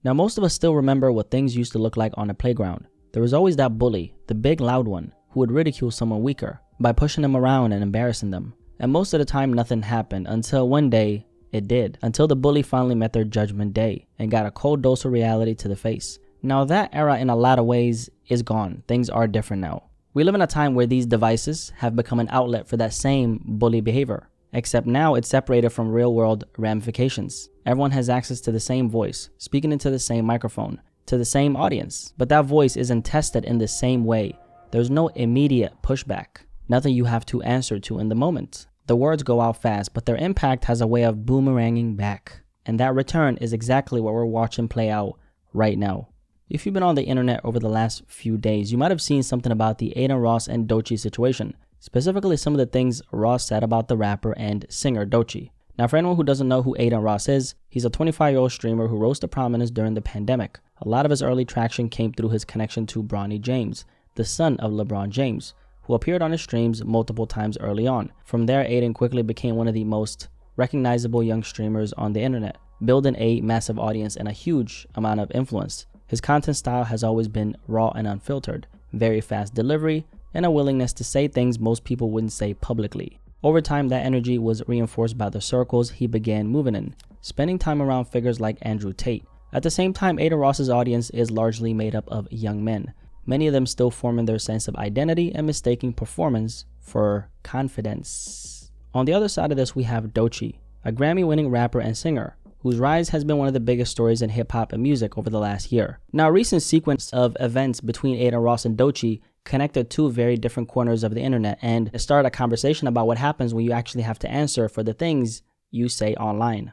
Now most of us still remember what things used to look like on the playground. There was always that bully, the big loud one, who would ridicule someone weaker by pushing them around and embarrassing them. And most of the time nothing happened until one day it did. Until the bully finally met their judgment day and got a cold dose of reality to the face. Now that era in a lot of ways is gone. Things are different now. We live in a time where these devices have become an outlet for that same bully behavior. Except now it's separated from real world ramifications. Everyone has access to the same voice, speaking into the same microphone, to the same audience. But that voice isn't tested in the same way. There's no immediate pushback. Nothing you have to answer to in the moment. The words go out fast, but their impact has a way of boomeranging back. And that return is exactly what we're watching play out right now. If you've been on the internet over the last few days, you might have seen something about the Adin Ross and Doechii situation. Specifically some of the things Ross said about the rapper and singer Doechii. Now for anyone who doesn't know who Adin Ross is, he's a 25-year-old streamer who rose to prominence during the pandemic. A lot of his early traction came through his connection to Bronny James, the son of LeBron James, who appeared on his streams multiple times early on. From there, Adin quickly became one of the most recognizable young streamers on the internet, building a massive audience and a huge amount of influence. His content style has always been raw and unfiltered, very fast delivery, and a willingness to say things most people wouldn't say publicly. Over time, that energy was reinforced by the circles he began moving in, spending time around figures like Andrew Tate. At the same time, Adin Ross's audience is largely made up of young men, many of them still forming their sense of identity and mistaking performance for confidence. On the other side of this, we have Doechii, a Grammy-winning rapper and singer, whose rise has been one of the biggest stories in hip-hop and music over the last year. Now, a recent sequence of events between Adin Ross and Doechii connected two very different corners of the internet, and it started a conversation about what happens when you actually have to answer for the things you say online.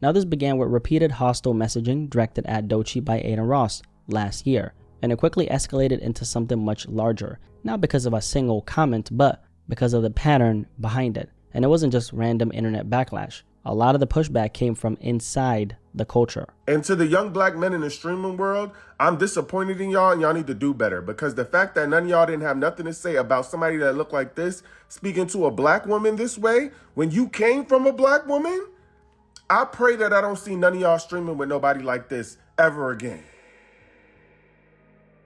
Now, this began with repeated hostile messaging directed at Doechii by Adin Ross last year, and it quickly escalated into something much larger, not because of a single comment, but because of the pattern behind it. And it wasn't just random internet backlash. A lot of the pushback came from inside the culture. And to the young black men in the streaming world, I'm disappointed in y'all, and y'all need to do better, because the fact that none of y'all didn't have nothing to say about somebody that looked like this, speaking to a black woman this way, when you came from a black woman, I pray that I don't see none of y'all streaming with nobody like this ever again.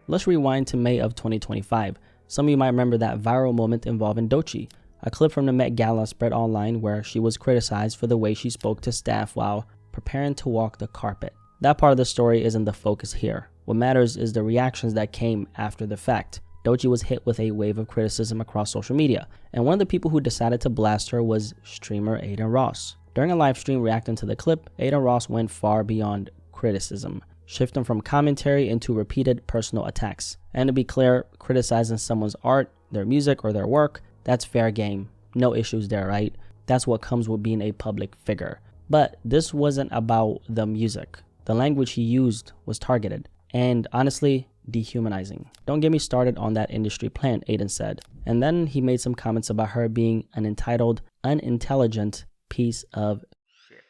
Let's rewind to May of 2025. Some of you might remember that viral moment involving Doechii. A clip from the Met Gala spread online where she was criticized for the way she spoke to staff while preparing to walk the carpet. That part of the story isn't the focus here. What matters is the reactions that came after the fact. Doechii was hit with a wave of criticism across social media, and one of the people who decided to blast her was streamer Adin Ross. During a live stream reacting to the clip, Adin Ross went far beyond criticism, shifting from commentary into repeated personal attacks. And to be clear, criticizing someone's art, their music, or their work, that's fair game. No issues there, right? That's what comes with being a public figure. But this wasn't about the music. The language he used was targeted and honestly dehumanizing. Don't get me started on that industry plant, Adin said. And then he made some comments about her being an entitled, unintelligent piece of shit.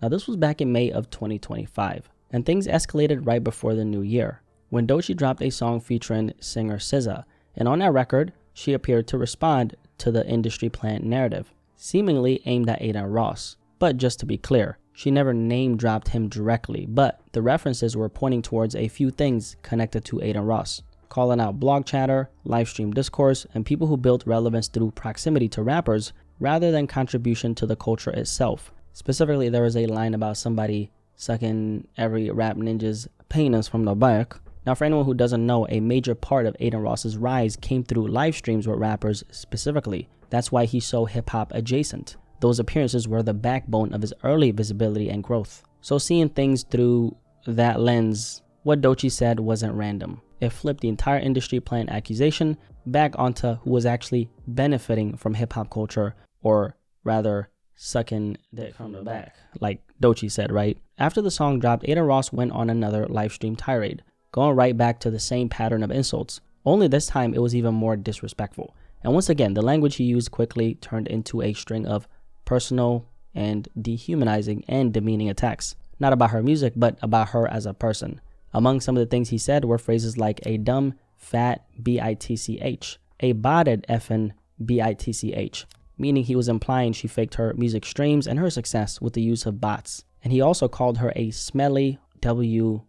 Now this was back in May of 2025, and things escalated right before the new year, when Doechii dropped a song featuring singer SZA. And on that record, she appeared to respond to the industry plant narrative, seemingly aimed at Adin Ross. But just to be clear, she never name-dropped him directly, but the references were pointing towards a few things connected to Adin Ross, calling out blog chatter, livestream discourse, and people who built relevance through proximity to rappers rather than contribution to the culture itself. Specifically, there was a line about somebody sucking every rap ninja's penis from the back. Now, for anyone who doesn't know, a major part of Adin Ross's rise came through live streams with rappers specifically. That's why he's so hip-hop adjacent. Those appearances were the backbone of his early visibility and growth. So seeing things through that lens, what Doechii said wasn't random. It flipped the entire industry plant accusation back onto who was actually benefiting from hip-hop culture, or rather, sucking dick from the back, like Doechii said, right? After the song dropped, Adin Ross went on another livestream tirade, going right back to the same pattern of insults, only this time it was even more disrespectful. And once again, the language he used quickly turned into a string of personal and dehumanizing and demeaning attacks, not about her music, but about her as a person. Among some of the things he said were phrases like a dumb, fat, bitch, a botted effin' bitch, meaning he was implying she faked her music streams and her success with the use of bots. And he also called her a smelly WHORE.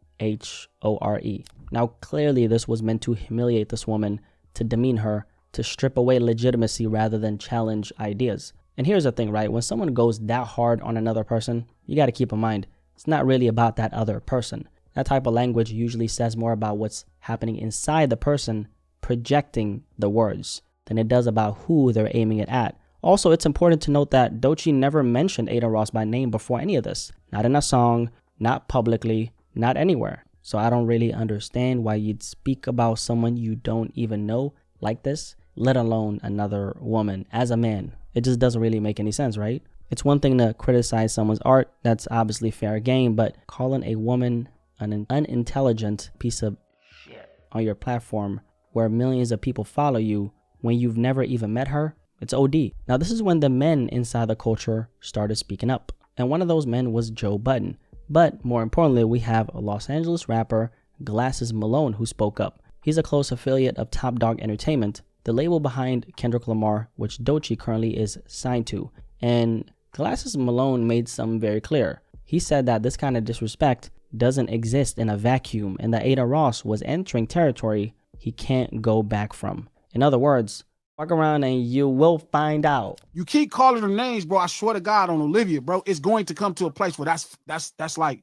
Now, clearly this was meant to humiliate this woman, to demean her, to strip away legitimacy rather than challenge ideas. And here's the thing, right? When someone goes that hard on another person, you got to keep in mind, it's not really about that other person. That type of language usually says more about what's happening inside the person projecting the words than it does about who they're aiming it at. Also, it's important to note that Doechii never mentioned Adin Ross by name before any of this. Not in a song, not publicly, not anywhere. So I don't really understand why you'd speak about someone you don't even know like this, let alone another woman as a man. It just doesn't really make any sense, right? It's one thing to criticize someone's art, that's obviously fair game, but calling a woman an unintelligent piece of shit on your platform where millions of people follow you when you've never even met her, it's OD. Now, this is when the men inside the culture started speaking up. And one of those men was Joe Budden. But more importantly, we have a Los Angeles rapper, Glasses Malone, who spoke up. He's a close affiliate of Top Dog Entertainment, the label behind Kendrick Lamar, which Doechii currently is signed to. And Glasses Malone made something very clear. He said that this kind of disrespect doesn't exist in a vacuum and that Adin Ross was entering territory he can't go back from. In other words, walk around and you will find out. You keep calling her names, bro. I swear to God on Olivia, bro, it's going to come to a place where that's like,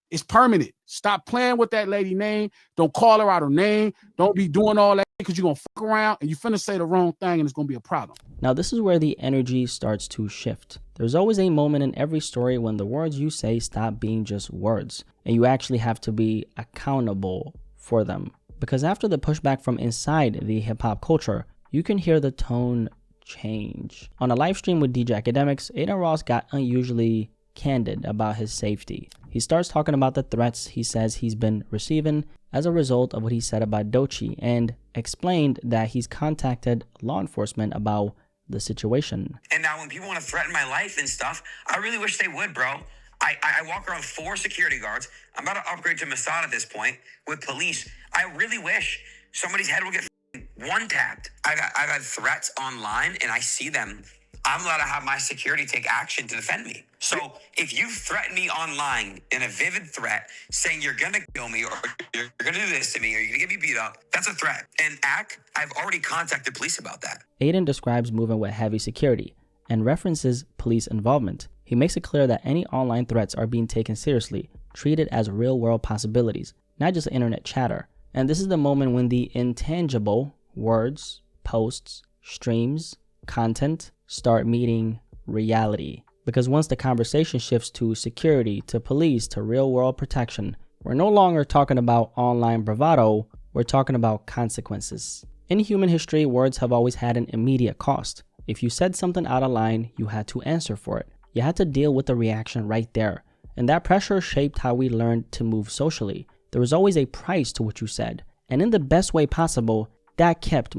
it's permanent. Stop playing with that lady name. Don't call her out her name. Don't be doing all that because you're going to fuck around and you finna say the wrong thing and it's going to be a problem. Now, this is where the energy starts to shift. There's always a moment in every story when the words you say stop being just words and you actually have to be accountable for them. Because after the pushback from inside the hip-hop culture, you can hear the tone change. On a live stream with DJ Academics, Adin Ross got unusually candid about his safety. He starts talking about the threats he says he's been receiving as a result of what he said about Doechii and explained that he's contacted law enforcement about the situation. And now when people want to threaten my life and stuff, I really wish they would, bro. I walk around 4 security guards. I'm about to upgrade to Mossad at this point with police. I really wish somebody's head will get one-tapped. I've had threats online and I see them. I'm allowed to have my security take action to defend me. So if you threaten me online in a vivid threat saying you're going to kill me or you're going to do this to me or you're going to get me beat up, that's a threat. And I've already contacted police about that. Adin describes moving with heavy security and references police involvement. He makes it clear that any online threats are being taken seriously, treated as real-world possibilities, not just internet chatter. And this is the moment when the intangible words, posts, streams, content start meeting reality. Because once the conversation shifts to security, to police, to real-world protection, we're no longer talking about online bravado, we're talking about consequences. In human history, words have always had an immediate cost. If you said something out of line, you had to answer for it. You had to deal with the reaction right there. And that pressure shaped how we learned to move socially. There was always a price to what you said. And in the best way possible, that kept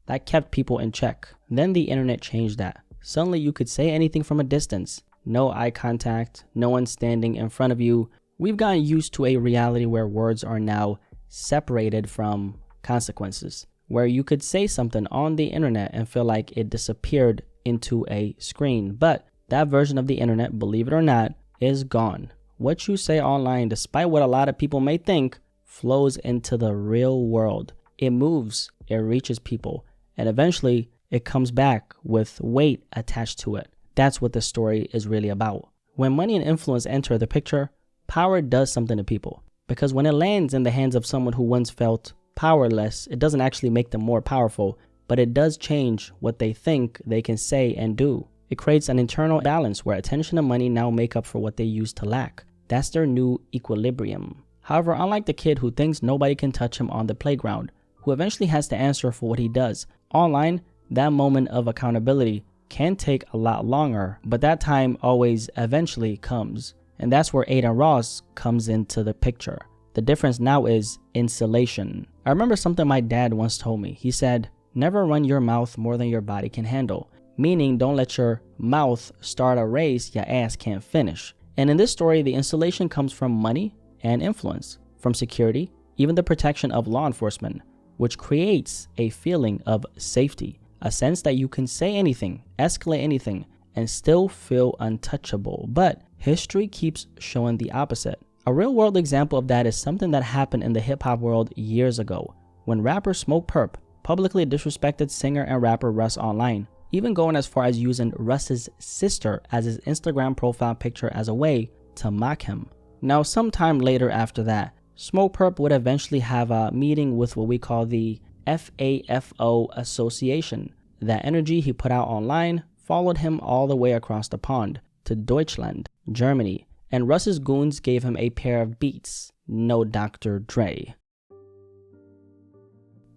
that kept people in check. Then the internet changed that. Suddenly you could say anything from a distance. No eye contact, no one standing in front of you. We've gotten used to a reality where words are now separated from consequences. Where you could say something on the internet and feel like it disappeared into a screen. But that version of the internet, believe it or not, is gone. What you say online, despite what a lot of people may think, flows into the real world. It moves, it reaches people, and eventually it comes back with weight attached to it. That's what the story is really about. When money and influence enter the picture, power does something to people. Because when it lands in the hands of someone who once felt powerless, it doesn't actually make them more powerful, but it does change what they think they can say and do. It creates an internal balance where attention and money now make up for what they used to lack. That's their new equilibrium. However, unlike the kid who thinks nobody can touch him on the playground, who eventually has to answer for what he does, online, that moment of accountability can take a lot longer, but that time always eventually comes. And that's where Adin Ross comes into the picture. The difference now is insulation. I remember something my dad once told me. He said, never run your mouth more than your body can handle. Meaning, don't let your mouth start a race your ass can't finish. And in this story, the insulation comes from money and influence, from security, even the protection of law enforcement, which creates a feeling of safety. a sense that you can say anything, escalate anything, and still feel untouchable. But history keeps showing the opposite. A real world example of that is something that happened in the hip hop world years ago, when rapper Smoke Perp publicly disrespected singer and rapper Russ online, even going as far as using Russ's sister as his Instagram profile picture as a way to mock him. Now, sometime later after that, Smoke Perp would eventually have a meeting with what we call the FAFO Association. That energy he put out online followed him all the way across the pond to Deutschland, Germany, and Russ's goons gave him a pair of Beats, no Dr. Dre.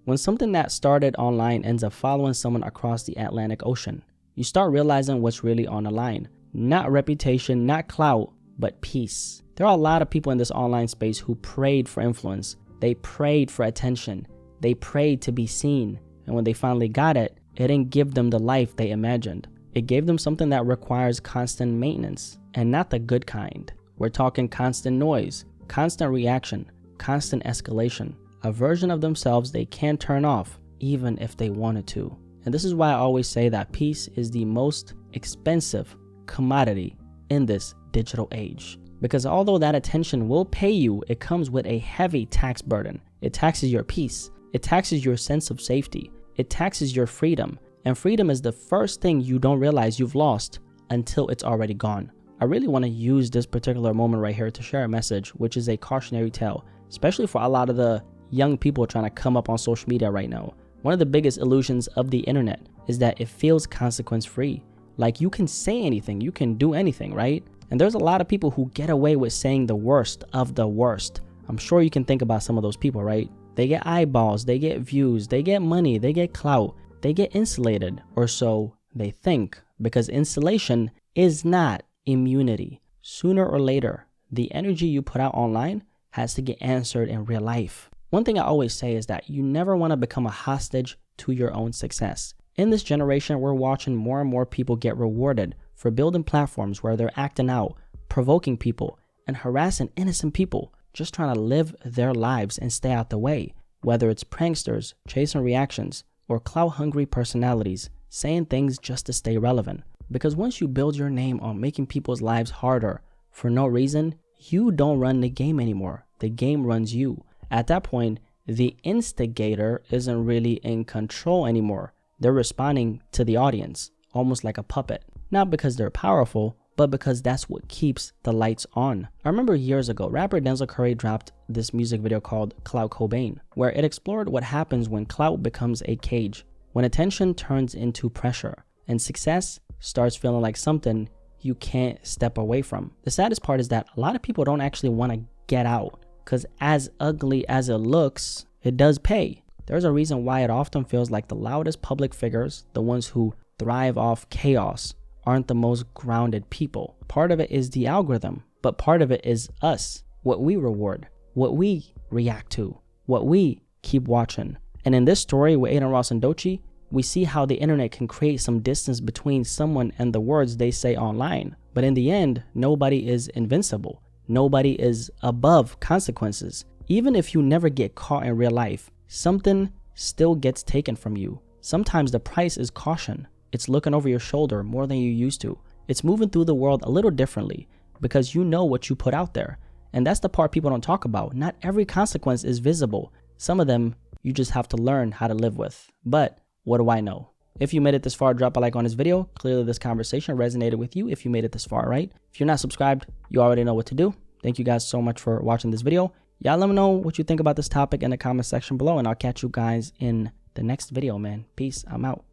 When something that started online ends up following someone across the Atlantic Ocean, you start realizing what's really on the line. Not reputation, not clout, but peace. There are a lot of people in this online space who prayed for influence. They prayed for attention. They prayed to be seen. And when they finally got it, it didn't give them the life they imagined. It gave them something that requires constant maintenance, and not the good kind. We're talking constant noise, constant reaction, constant escalation, a version of themselves they can't turn off, even if they wanted to. And this is why I always say that peace is the most expensive commodity in this digital age. Because although that attention will pay you, it comes with a heavy tax burden. It taxes your peace. It taxes your sense of safety. It taxes your freedom. And freedom is the first thing you don't realize you've lost until it's already gone. I really want to use this particular moment right here to share a message, which is a cautionary tale, especially for a lot of the young people trying to come up on social media right now. One of the biggest illusions of the internet is that it feels consequence free. Like you can say anything, you can do anything, right? And there's a lot of people who get away with saying the worst of the worst. I'm sure you can think about some of those people, right? They get eyeballs, they get views, they get money, they get clout, they get insulated, or so they think, because insulation is not immunity. Sooner or later, the energy you put out online has to get answered in real life. One thing I always say is that you never want to become a hostage to your own success. In this generation, we're watching more and more people get rewarded for building platforms where they're acting out, provoking people, and harassing innocent people, just trying to live their lives and stay out the way. Whether it's pranksters, chasing reactions, or clout-hungry personalities saying things just to stay relevant. Because once you build your name on making people's lives harder for no reason, you don't run the game anymore. The game runs you. At that point, the instigator isn't really in control anymore. They're responding to the audience, almost like a puppet. Not because they're powerful, but because that's what keeps the lights on. I remember years ago, rapper Denzel Curry dropped this music video called Clout Cobain, where it explored what happens when clout becomes a cage, when attention turns into pressure, and success starts feeling like something you can't step away from. The saddest part is that a lot of people don't actually want to get out, because as ugly as it looks, it does pay. There's a reason why it often feels like the loudest public figures, the ones who thrive off chaos, aren't the most grounded people. Part of it is the algorithm, but part of it is us, what we reward, what we react to, what we keep watching. And in this story with Adin Ross and Doechii, we see how the internet can create some distance between someone and the words they say online. But in the end, nobody is invincible. Nobody is above consequences. Even if you never get caught in real life, something still gets taken from you. Sometimes the price is caution. It's looking over your shoulder more than you used to. It's moving through the world a little differently because you know what you put out there. And that's the part people don't talk about. Not every consequence is visible. Some of them you just have to learn how to live with. But what do I know? If you made it this far, drop a like on this video. Clearly this conversation resonated with you if you made it this far, right? If you're not subscribed, you already know what to do. Thank you guys so much for watching this video. Y'all let me know what you think about this topic in the comment section below, and I'll catch you guys in the next video, man. Peace. I'm out.